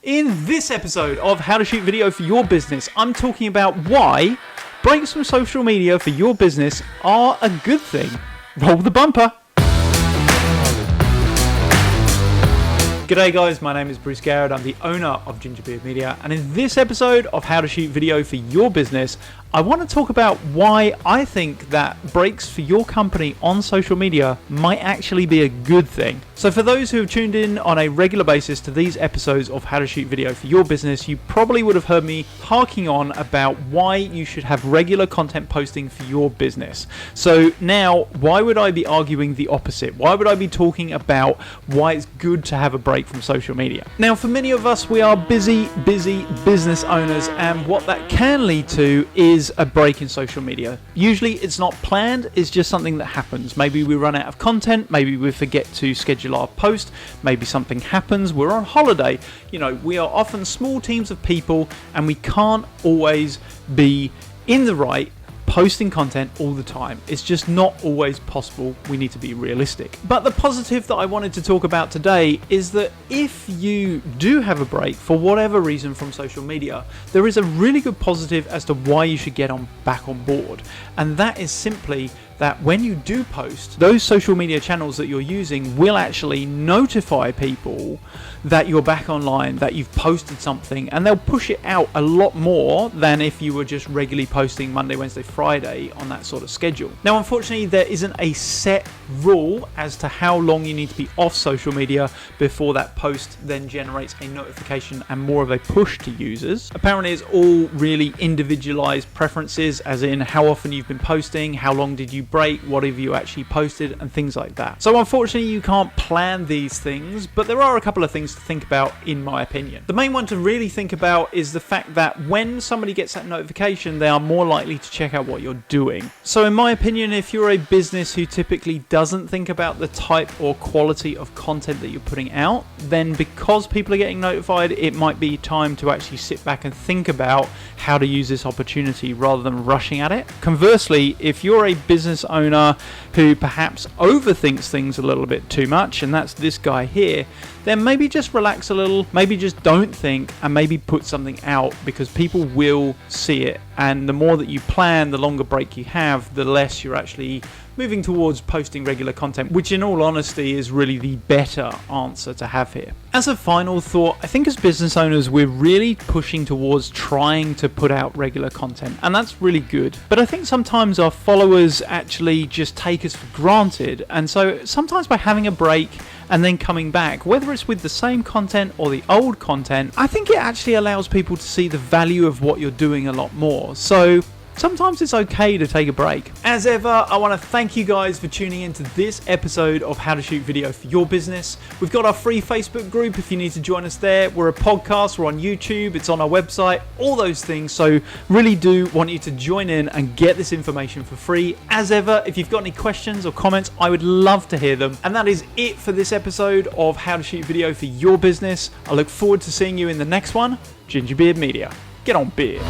In this episode of How to Shoot Video for Your Business, I'm talking about why breaks from social media for your business are a good thing. Roll the bumper. G'day guys, my name is Bruce Garrett. I'm the owner of Gingerbeard Media, and in this episode of How to Shoot Video for Your Business, I want to talk about why I think that breaks for your company on social media might actually be a good thing. So for those who have tuned in on a regular basis to these episodes of How to Shoot Video for Your Business, you probably would have heard me harking on about why you should have regular content posting for your business. So now, why would I be arguing the opposite? Why would I be talking about why it's good to have a break from social media? Now, for many of us, we are busy business owners, and what that can lead to is a break in social media. Usually it's not planned, it's just something that happens. Maybe we run out of content, maybe we forget to schedule our post, maybe something happens, we're on holiday. You know, we are often small teams of people and we can't always be in the right posting content all the time. It's just not always possible. We need to be realistic. But the positive that I wanted to talk about today is that if you do have a break for whatever reason from social media, there is a really good positive as to why you should get back on board. And that is simply that when you do post, those social media channels that you're using will actually notify people that you're back online, that you've posted something, and they'll push it out a lot more than if you were just regularly posting Monday, Wednesday, Friday on that sort of schedule. Now, unfortunately, there isn't a set rule as to how long you need to be off social media before that post then generates a notification and more of a push to users. Apparently, it's all really individualized preferences, as in how often you've been posting, how long did you break, what have you actually posted, and things like that. So unfortunately, you can't plan these things, but there are a couple of things to think about in my opinion. The main one to really think about is the fact that when somebody gets that notification, they are more likely to check out what you're doing. So in my opinion, if you're a business who typically doesn't think about the type or quality of content that you're putting out, then because people are getting notified, it might be time to actually sit back and think about how to use this opportunity rather than rushing at it. Conversely, if you're a business owner who perhaps overthinks things a little bit too much, and that's this guy here, then maybe just relax a little, maybe just don't think, and maybe put something out, because people will see it. And the more that you plan, the longer break you have, the less you're actually moving towards posting regular content, which in all honesty is really the better answer to have here. As a final thought, I think as business owners, we're really pushing towards trying to put out regular content, and that's really good. But I think sometimes our followers actually just take us for granted, and so sometimes by having a break and then coming back, whether it's with the same content or the old content, I think it actually allows people to see the value of what you're doing a lot more. So sometimes it's okay to take a break. As ever, I want to thank you guys for tuning into this episode of How to Shoot Video for Your Business. We've got our free Facebook group if you need to join us there. We're a podcast, we're on YouTube, it's on our website, all those things. So really do want you to join in and get this information for free. As ever, if you've got any questions or comments, I would love to hear them. And that is it for this episode of How to Shoot Video for Your Business. I look forward to seeing you in the next one. Gingerbeard Media. Get on beard.